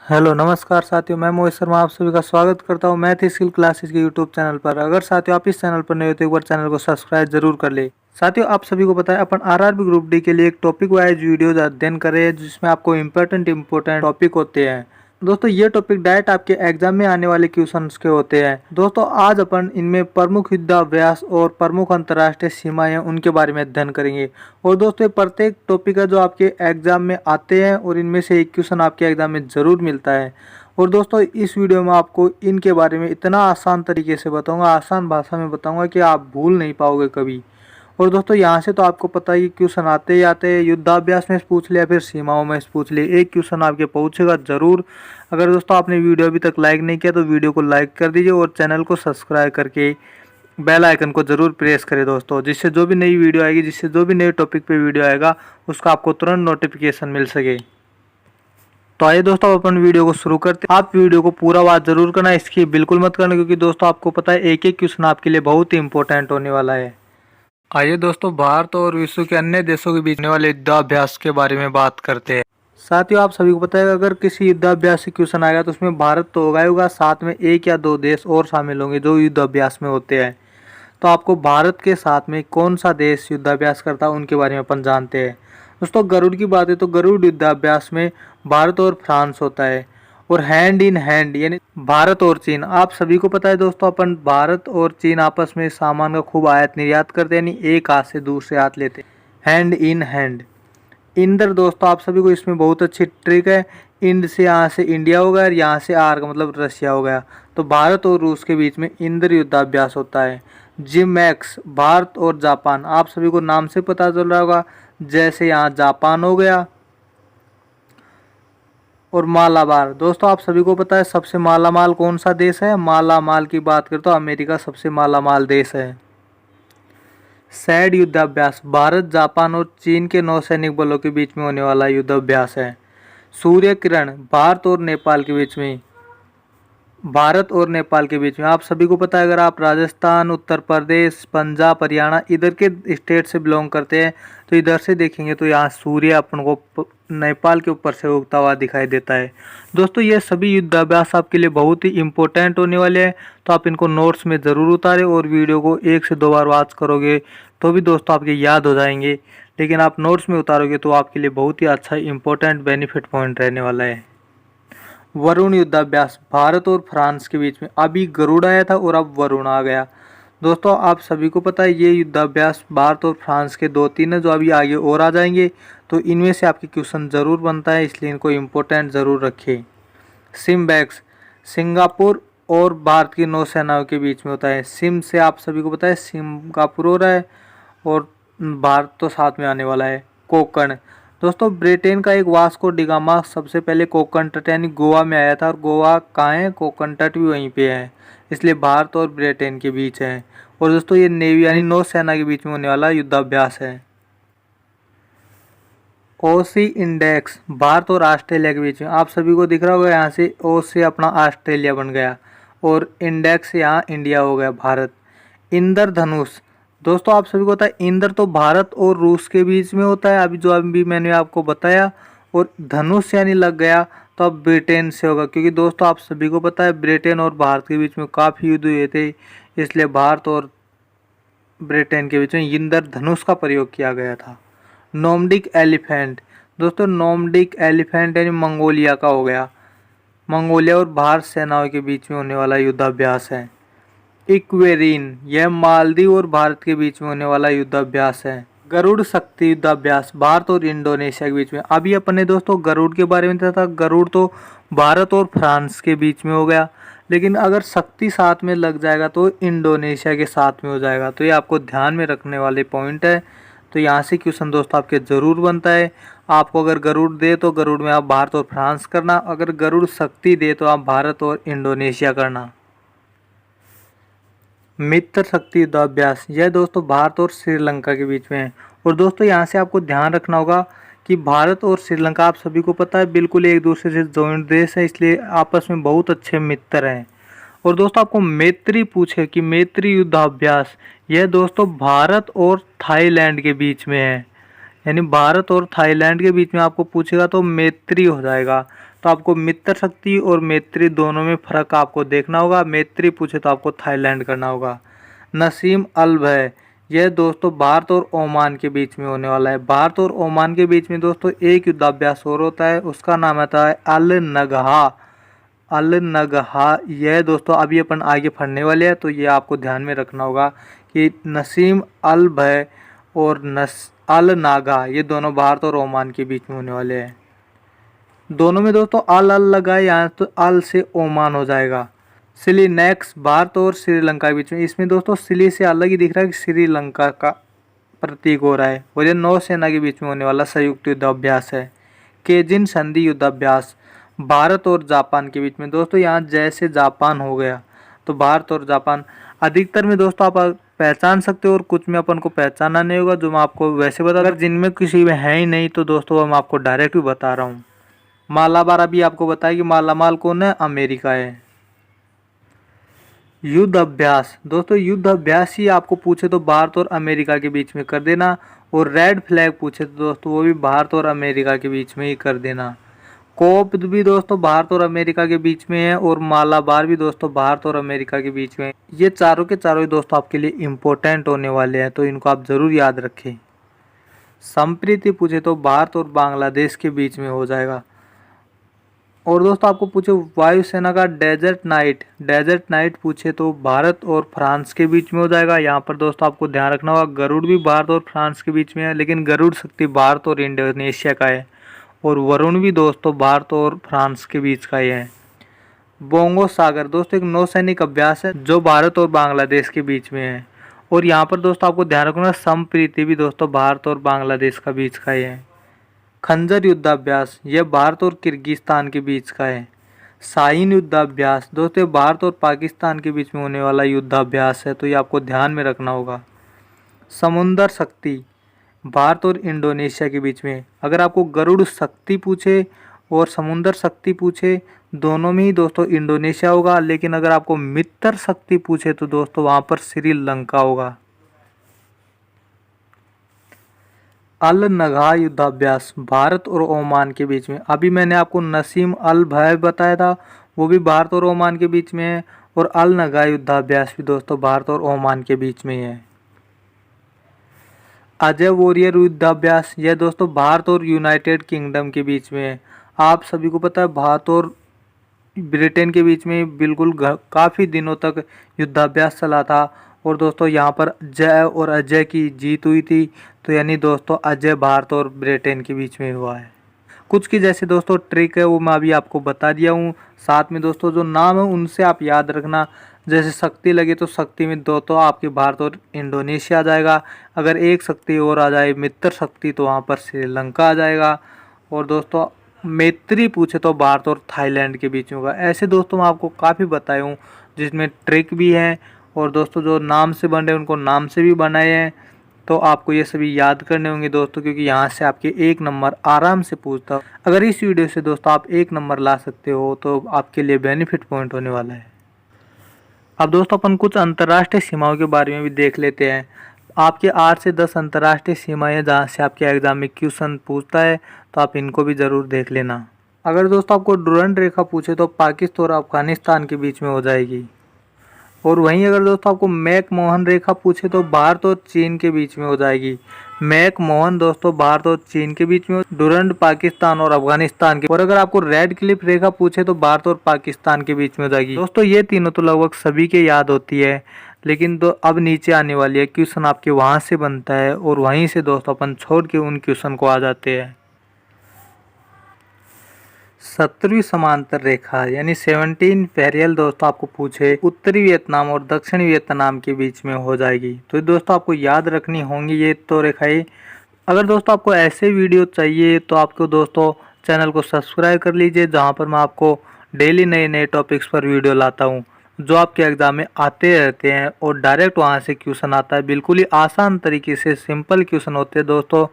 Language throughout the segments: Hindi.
हेलो नमस्कार साथियों, मैं मोहित शर्मा आप सभी का स्वागत करता हूं मैथ स्किल क्लासेस के यूट्यूब चैनल पर। अगर साथियों आप इस चैनल पर नए हो तो एक बार चैनल को सब्सक्राइब जरूर कर ले। साथियों आप सभी को पता है अपन आरआरबी ग्रुप डी के लिए एक टॉपिक वाइज वीडियो अध्ययन कर रहे हैं जिसमें आपको इम्पोर्टेंट टॉपिक होते हैं। दोस्तों ये टॉपिक डायरेक्ट आपके एग्जाम में आने वाले क्वेश्चंस के होते हैं। दोस्तों आज अपन इनमें प्रमुख युद्धाभ्यास और प्रमुख अंतर्राष्ट्रीय सीमाएं उनके बारे में अध्ययन करेंगे। और दोस्तों प्रत्येक टॉपिक है जो आपके एग्जाम में आते हैं और इनमें से एक क्वेश्चन आपके एग्जाम में ज़रूर मिलता है। और दोस्तों इस वीडियो में आपको इनके बारे में इतना आसान तरीके से बताऊंगा, आसान भाषा में बताऊंगा कि आप भूल नहीं पाओगे कभी। और दोस्तों यहाँ से तो आपको पता ही क्वेश्चन आते ही आते हैं, युद्धाभ्यास में पूछ लिया फिर सीमाओं में पूछ लिया, एक क्वेश्चन आपके पहुँचेगा ज़रूर। अगर दोस्तों आपने वीडियो अभी तक लाइक नहीं किया तो वीडियो को लाइक कर दीजिए और चैनल को सब्सक्राइब करके बेल आइकन को ज़रूर प्रेस करें दोस्तों, जिससे जो भी नई वीडियो आएगी, जिससे जो भी नए टॉपिक पे वीडियो आएगा उसका आपको तुरंत नोटिफिकेशन मिल सके। तो आइए दोस्तों अपन वीडियो को शुरू करते हैं। आप वीडियो को पूरा बात जरूर करना, इसकी बिल्कुल मत करना, क्योंकि दोस्तों आपको पता है एक एक क्वेश्चन आपके लिए बहुत ही इंपॉर्टेंट होने वाला है। आइए दोस्तों भारत और विश्व के अन्य देशों के बीच होने वाले युद्धाभ्यास के बारे में बात करते हैं। साथियों आप सभी को पता है अगर किसी युद्धाभ्यास से क्वेश्चन आएगा तो उसमें भारत तो होगा ही होगा, साथ में एक या दो देश और शामिल होंगे जो युद्धाभ्यास में होते हैं। तो आपको भारत के साथ में कौन सा देश युद्धाभ्यास करता है उनके बारे में अपन जानते हैं। दोस्तों गरुड़ की बात है तो गरुड़ युद्धाभ्यास में भारत और फ्रांस होता है, और हैंड इन हैंड यानी भारत और चीन। आप सभी को पता है दोस्तों अपन भारत और चीन आपस में सामान का खूब आयात निर्यात करते हैं, यानी एक हाथ से दूसरे हाथ लेते हैं, हैंड इन हैंड। इंद्र दोस्तों आप सभी को इसमें बहुत अच्छी ट्रिक है, इंड से यहाँ से इंडिया हो गया और यहाँ से आर का मतलब रशिया हो गया, तो भारत और रूस के बीच में इंद्र युद्धाभ्यास होता है। जिमैक्स भारत और जापान, आप सभी को नाम से पता चल रहा होगा, जैसे यहाँ जापान हो गया। और मालाबार दोस्तों आप सभी को पता है सबसे मालामाल कौन सा देश है, मालामाल की बात करें तो अमेरिका सबसे मालामाल देश है। सैड युद्धाभ्यास भारत जापान और चीन के नौसैनिक बलों के बीच में होने वाला युद्धाभ्यास है। सूर्य किरण भारत और नेपाल के बीच में, भारत और नेपाल के बीच में। आप सभी को पता है अगर आप राजस्थान, उत्तर प्रदेश, पंजाब, हरियाणा इधर के स्टेट से बिलोंग करते हैं तो इधर से देखेंगे तो यहाँ सूर्य अपन को नेपाल के ऊपर से उगता हुआ दिखाई देता है। दोस्तों ये सभी युद्धाभ्यास आपके लिए बहुत ही इम्पोर्टेंट होने वाले हैं, तो आप इनको नोट्स में ज़रूर उतारें और वीडियो को 1 से 2 बार वॉच करोगे तो भी दोस्तों आपके याद हो जाएंगे, लेकिन आप नोट्स में उतारोगे तो आपके लिए बहुत ही अच्छा इंपॉर्टेंट बेनिफिट पॉइंट रहने वाला है। वरुण युद्धाभ्यास भारत और फ्रांस के बीच में, अभी गरुड़ आया था और अब वरुण आ गया। दोस्तों आप सभी को पता है ये युद्धाभ्यास भारत और फ्रांस के 2-3 है जो अभी आगे और आ जाएंगे, तो इनमें से आपके क्वेश्चन ज़रूर बनता है, इसलिए इनको इम्पोर्टेंट ज़रूर रखें। सिम्बैक्स सिंगापुर और भारत की नौसेनाओं के बीच में होता है। सिम से आप सभी को पता है सिंगापुर हो रहा है और भारत तो साथ में आने वाला है। कोकण दोस्तों ब्रिटेन का एक वास्को डिगामा सबसे पहले कोकण तट यानी गोवा में आया था, और गोवा कहाँ है, कोकण तट भी वहीं पे है, इसलिए भारत और ब्रिटेन के बीच है। और दोस्तों ये नेवी यानी नौसेना के बीच में होने वाला युद्धाभ्यास है। ओसी इंडेक्स भारत और ऑस्ट्रेलिया के बीच में, आप सभी को दिख रहा होगा यहाँ से ओ से अपना ऑस्ट्रेलिया बन गया और इंडेक्स यहाँ इंडिया हो गया भारत। इंद्रधनुष दोस्तों आप सभी को पता है इंद्र तो भारत और रूस के बीच में होता है, अभी जो अभी मैंने आपको बताया, और धनुष यानी लग गया तो अब ब्रिटेन से होगा, क्योंकि दोस्तों आप सभी को पता है ब्रिटेन और भारत के बीच में काफ़ी युद्ध हुए थे, इसलिए भारत और ब्रिटेन के बीच में इंद्रधनुष का प्रयोग किया गया था। नोमडिक एलिफेंट दोस्तों नोमडिक एलिफेंट यानी मंगोलिया का हो गया, मंगोलिया और भारत सेनाओं के बीच में होने वाला युद्धाभ्यास है। इक्वेरीन यह मालदीव और भारत के बीच में होने वाला युद्धाभ्यास है। गरुड़ शक्ति युद्धाभ्यास भारत और इंडोनेशिया के बीच में, अभी अपने दोस्तों गरुड़ के बारे में था, गरुड़ तो भारत और फ्रांस के बीच में हो गया, लेकिन अगर शक्ति साथ में लग जाएगा तो इंडोनेशिया के साथ में हो जाएगा, तो ये आपको ध्यान में रखने वाले पॉइंट है। तो यहाँ से क्वेश्चन दोस्तों आपके ज़रूर बनता है। आपको अगर गरुड़ दे तो गरुड़ में आप भारत और फ्रांस करना, अगर गरुड़ शक्ति दे तो आप भारत और इंडोनेशिया करना। मित्र शक्ति युद्धाभ्यास यह दोस्तों भारत और श्रीलंका के बीच में है, और दोस्तों यहाँ से आपको ध्यान रखना होगा कि भारत और श्रीलंका आप सभी को पता है बिल्कुल एक दूसरे से जॉइंट देश है, इसलिए आपस में बहुत अच्छे मित्र हैं। और दोस्तों आपको मैत्री पूछे कि मैत्री युद्धाभ्यास यह दोस्तों भारत और थाईलैंड के बीच में है, यानी भारत और थाईलैंड के बीच में आपको पूछेगा तो मैत्री हो जाएगा। तो आपको मित्र शक्ति और मैत्री दोनों में फ़र्क आपको देखना होगा। मैत्री पूछे तो आपको थाईलैंड करना होगा। नसीम अल भय, यह दोस्तों भारत और ओमान के बीच में होने वाला है। भारत और ओमान के बीच में दोस्तों एक युद्धाभ्यास और होता है, उसका नाम आता है अल नगहा। अल नगहा यह दोस्तों अभी अपन आगे पढ़ने वाले हैं, तो ये आपको ध्यान में रखना होगा कि नसीम अल भय और अल नागा ये दोनों भारत और ओमान के बीच में होने वाले हैं। दोनों में दोस्तों अल लगा है, यहाँ तो अल से ओमान हो जाएगा। सिली नेक्स्ट भारत और श्रीलंका के बीच में, इसमें दोस्तों सिली से अलग ही दिख रहा है कि श्रीलंका का प्रतीक हो रहा है। और ये नौसेना के बीच में होने वाला संयुक्त युद्धाभ्यास है। केजिन संधि युद्धाभ्यास भारत और जापान के बीच में। दोस्तों यहाँ जैसे जापान हो गया तो भारत और जापान अधिकतर में दोस्तों आप पहचान सकते हो और कुछ में अपन को पहचानना नहीं होगा, जो मैं आपको वैसे बता। अगर जिनमें किसी में है ही नहीं तो दोस्तों मैं आपको डायरेक्ट भी बता रहा हूँ। मालाबार अभी आपको बताया कि मालामाल कौन है, अमेरिका है। युद्ध अभ्यास दोस्तों, युद्ध अभ्यास ही आपको पूछे तो भारत और अमेरिका के बीच में कर देना। और रेड फ्लैग पूछे तो दोस्तों वो भी भारत और अमेरिका के बीच में ही कर देना। कोप भी दोस्तों भारत और अमेरिका के बीच में है और मालाबार भी दोस्तों भारत और अमेरिका के बीच में। ये चारों के चारों ही दोस्तों आपके लिए इम्पोर्टेंट होने वाले हैं, तो इनको आप ज़रूर याद रखें। संप्रीति पूछे तो भारत और बांग्लादेश के बीच में हो जाएगा। और दोस्तों आपको पूछे वायुसेना का डेजर्ट नाइट पूछे तो भारत और फ्रांस के बीच में हो जाएगा। यहाँ पर दोस्तों आपको ध्यान रखना होगा गरुड़ भी भारत और फ्रांस के बीच में है, लेकिन गरुड़ शक्ति भारत और इंडोनेशिया का है। और वरुण भी दोस्तों भारत और फ्रांस के बीच का ही है। बोंगो सागर दोस्तों एक नौसैनिक अभ्यास है जो भारत और बांग्लादेश के बीच में है। और यहाँ पर दोस्तों आपको ध्यान रखना संप्रीति भी दोस्तों भारत और बांग्लादेश का बीच का ही है। खंजर युद्धाभ्यास यह भारत और किर्गिस्तान के बीच का है। शाहीन युद्धाभ्यास दोस्तों भारत और पाकिस्तान के बीच में होने वाला युद्धाभ्यास है, तो ये आपको ध्यान में रखना होगा। समुंदर शक्ति भारत और इंडोनेशिया के बीच में। अगर आपको गरुड़ शक्ति पूछे और समुंदर शक्ति पूछे, दोनों में ही दोस्तों इंडोनेशिया होगा, लेकिन अगर आपको मित्र शक्ति पूछे तो दोस्तों वहाँ पर श्रीलंका होगा। अल नगहा युद्धाभ्यास भारत और ओमान के बीच में। अभी मैंने आपको नसीम अल भय बताया था, वो भी भारत और ओमान के बीच में है। और अल नगहा युद्धाभ्यास भी दोस्तों भारत और ओमान के बीच में है। अजय वॉरियर युद्धाभ्यास यह दोस्तों भारत और यूनाइटेड किंगडम के बीच में है। आप सभी को पता है भारत और ब्रिटेन के बीच में बिल्कुल काफ़ी दिनों तक युद्धाभ्यास चला था। और दोस्तों यहाँ पर जय और अजय की जीत हुई थी, तो यानी दोस्तों अजय भारत और ब्रिटेन के बीच में हुआ है। कुछ की जैसे दोस्तों ट्रिक है वो मैं अभी आपको बता दिया हूँ। साथ में दोस्तों जो नाम है उनसे आप याद रखना। जैसे शक्ति लगे तो शक्ति में दो तो आपके भारत और इंडोनेशिया आ जाएगा। अगर एक शक्ति और आ जाए मित्र शक्ति तो वहाँ पर श्रीलंका आ जाएगा। और दोस्तों मैत्री पूछे तो भारत और थाईलैंड के बीच में होगा। ऐसे दोस्तों मैं आपको काफ़ी बताए हूँ जिसमें ट्रिक भी हैं और दोस्तों जो नाम से बन रहे हैं उनको नाम से भी बनाए हैं। तो आपको ये सभी याद करने होंगे दोस्तों, क्योंकि यहाँ से आपके 1 नंबर आराम से पूछता। अगर इस वीडियो से दोस्तों आप 1 नंबर ला सकते हो तो आपके लिए बेनिफिट पॉइंट होने वाला है। अब दोस्तों अपन कुछ अंतर्राष्ट्रीय सीमाओं के बारे में भी देख लेते हैं। आपके 8 से 10 अंतर्राष्ट्रीय सीमाएं जहाँ से आपके एग्जाम में क्वेश्चन पूछता है, तो आप इनको भी ज़रूर देख लेना। अगर दोस्तों आपको डुरंड रेखा पूछे तो पाकिस्तान और अफगानिस्तान के बीच में हो जाएगी। और वहीं अगर दोस्तों आपको मैक मोहन रेखा पूछे तो भारत और चीन के बीच में हो जाएगी। मैक मोहन दोस्तों भारत और चीन के बीच में, डुरंड पाकिस्तान और अफगानिस्तान के। और अगर आपको रेड क्लिफ रेखा पूछे तो भारत और पाकिस्तान के बीच में हो जाएगी। दोस्तों ये तीनों तो लगभग सभी के याद होती है, लेकिन तो अब नीचे आने वाली है क्वेश्चन आपके वहाँ से बनता है और वहीं से दोस्तों अपन छोड़ के उन क्वेश्चन को आ जाते हैं। 17वीं समांतर रेखा यानी 17 पैरेलल दोस्तों आपको पूछे उत्तरी वियतनाम और दक्षिणी वियतनाम के बीच में हो जाएगी। तो दोस्तों आपको याद रखनी होंगी ये तो रेखाएं। अगर दोस्तों आपको ऐसे वीडियो चाहिए तो आपको दोस्तों चैनल को सब्सक्राइब कर लीजिए, जहाँ पर मैं आपको डेली नए नए टॉपिक्स पर वीडियो लाता हूँ जो आपके एग्जाम में आते रहते हैं और डायरेक्ट वहाँ से क्वेश्चन आता है। बिल्कुल ही आसान तरीके से सिंपल क्वेश्चन होते हैं दोस्तों,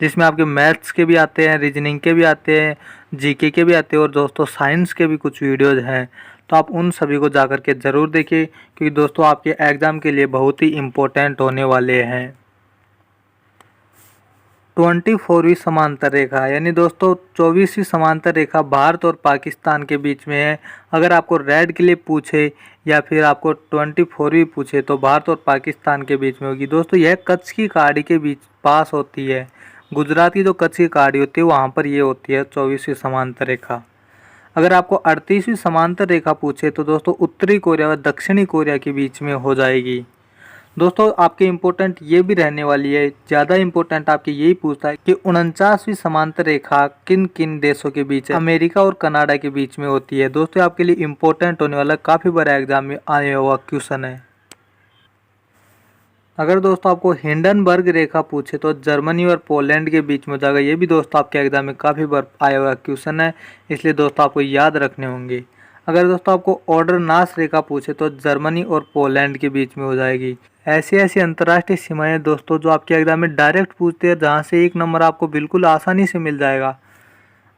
जिसमें आपके मैथ्स के भी आते हैं, रीजनिंग के भी आते हैं, जीके के भी आते हैं और दोस्तों साइंस के भी कुछ वीडियोज हैं। तो आप उन सभी को जाकर के ज़रूर देखिए, क्योंकि दोस्तों आपके एग्ज़ाम के लिए बहुत ही इम्पोर्टेंट होने वाले हैं। 24वीं समांतर रेखा, यानी दोस्तों 24वीं समांतर रेखा भारत और पाकिस्तान के बीच में है। अगर आपको रेड क्लिफ पूछे या फिर आपको 24वीं पूछे तो भारत और पाकिस्तान के बीच में होगी। दोस्तों यह कच्छ की खाड़ी के बीच पास होती है। गुजरात की जो कच्छ की खाड़ी होती है वहाँ पर ये होती है 24वीं समांतर रेखा। अगर आपको 38वीं समांतर रेखा पूछे तो दोस्तों उत्तरी कोरिया व दक्षिणी कोरिया के बीच में हो जाएगी। दोस्तों आपके इम्पोर्टेंट ये भी रहने वाली है, ज़्यादा इम्पोर्टेंट आपके यही पूछता है कि 49वीं समांतर रेखा किन किन देशों के बीच है। अमेरिका और कनाडा के बीच में होती है। दोस्तों आपके लिए इम्पोर्टेंट होने वाला काफ़ी बड़ा एग्जाम में आने हुआ क्वेश्चन है। अगर दोस्तों आपको हिंडनबर्ग रेखा पूछे तो जर्मनी और पोलैंड के बीच में हो जाएगा। ये भी दोस्तों आपके एग्जाम में काफ़ी बार आया हुआ क्वेश्चन है, इसलिए दोस्तों आपको याद रखने होंगे। अगर दोस्तों आपको ऑर्डरनास रेखा पूछे तो जर्मनी और पोलैंड के बीच में हो जाएगी। ऐसी अंतर्राष्ट्रीय सीमाएं दोस्तों जो आपके एग्जाम में डायरेक्ट पूछते हैं, जहां से एक नंबर आपको बिल्कुल आसानी से मिल जाएगा।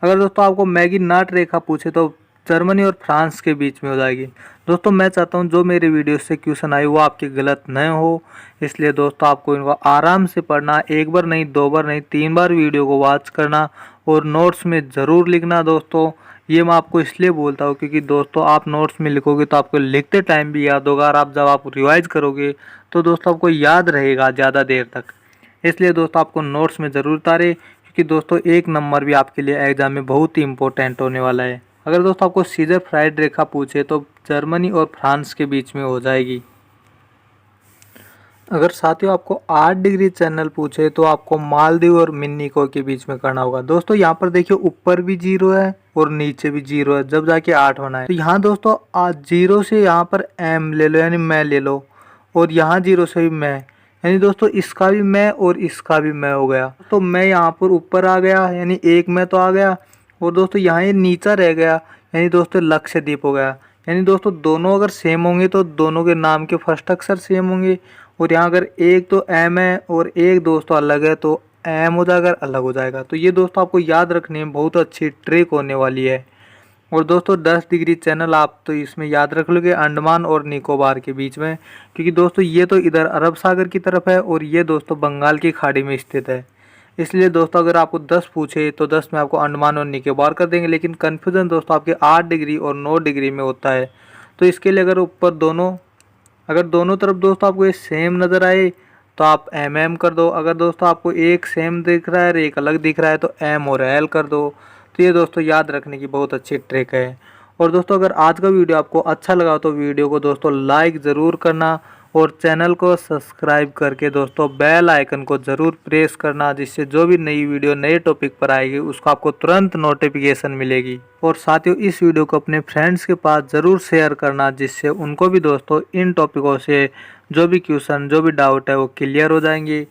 अगर दोस्तों आपको मैगिनाट रेखा पूछे तो जर्मनी और फ्रांस के बीच में हो जाएगी। दोस्तों मैं चाहता हूं जो मेरे वीडियो से क्वेश्चन आए वो आपके गलत न हो, इसलिए दोस्तों आपको इनको आराम से पढ़ना, एक बार नहीं, दो बार नहीं, 3 बार वीडियो को वॉच करना और नोट्स में ज़रूर लिखना। दोस्तों ये मैं आपको इसलिए बोलता हूँ क्योंकि दोस्तों आप नोट्स में लिखोगे तो आपको लिखते टाइम भी याद होगा, और आप जब आप रिवाइज करोगे तो दोस्तों आपको याद रहेगा ज़्यादा देर तक। इसलिए दोस्तों आपको नोट्स में ज़रूर उतारे, क्योंकि दोस्तों एक नंबर भी आपके लिए एग्जाम में बहुत ही इंपॉर्टेंट होने वाला है। अगर दोस्तों आपको सीजर फ्राइड रेखा पूछे तो जर्मनी और फ्रांस के बीच में हो जाएगी। अगर साथियों आपको 8 डिग्री चैनल पूछे तो आपको मालदीव और मिन्निको के बीच में करना होगा। दोस्तों यहाँ पर देखिए ऊपर भी 0 है और नीचे भी 0 है, जब जाके 8 होना है। तो यहाँ दोस्तों 0 से यहाँ पर एम ले लो, यानी मैं ले लो, और यहाँ 0 से भी मैं, यानी दोस्तों इसका भी मैं और इसका भी मैं हो गया। तो मैं यहाँ पर ऊपर आ गया, यानी एक मैं तो आ गया, और दोस्तों यहाँ ये नीचा रह गया, यानी दोस्तों लक्षद्वीप हो गया। यानी दोस्तों दोनों अगर सेम होंगे तो दोनों के नाम के फर्स्ट अक्षर सेम होंगे, और यहाँ अगर एक तो एम है और एक दोस्तों अलग है तो एम हो जाएगा, अलग हो जाएगा। तो ये दोस्तों आपको याद रखने में बहुत अच्छी ट्रिक होने वाली है। और दोस्तों 10 डिग्री चैनल आप तो इसमें याद रख लोगे अंडमान और निकोबार के बीच में, क्योंकि दोस्तों ये तो इधर अरब सागर की तरफ है और ये दोस्तों बंगाल की खाड़ी में स्थित है। इसलिए दोस्तों अगर आपको 10 पूछे तो 10 में आपको अंडमान और निकोबार कर देंगे, लेकिन कन्फ्यूज़न दोस्तों आपके 8 डिग्री और 9 डिग्री में होता है। तो इसके लिए अगर ऊपर अगर दोनों तरफ दोस्तों आपको ये सेम नज़र आए तो आप एम कर दो। अगर दोस्तों आपको एक सेम दिख रहा है और एक अलग दिख रहा है तो एम और एल कर दो। तो ये दोस्तों याद रखने की बहुत अच्छी ट्रिक है। और दोस्तों अगर आज का वीडियो आपको अच्छा लगा तो वीडियो को दोस्तों लाइक ज़रूर करना, और चैनल को सब्सक्राइब करके दोस्तों बेल आइकन को ज़रूर प्रेस करना, जिससे जो भी नई वीडियो नए टॉपिक पर आएगी उसको आपको तुरंत नोटिफिकेशन मिलेगी। और साथियों इस वीडियो को अपने फ्रेंड्स के पास ज़रूर शेयर करना, जिससे उनको भी दोस्तों इन टॉपिकों से जो भी क्वेश्चन, जो भी डाउट है वो क्लियर हो जाएंगे।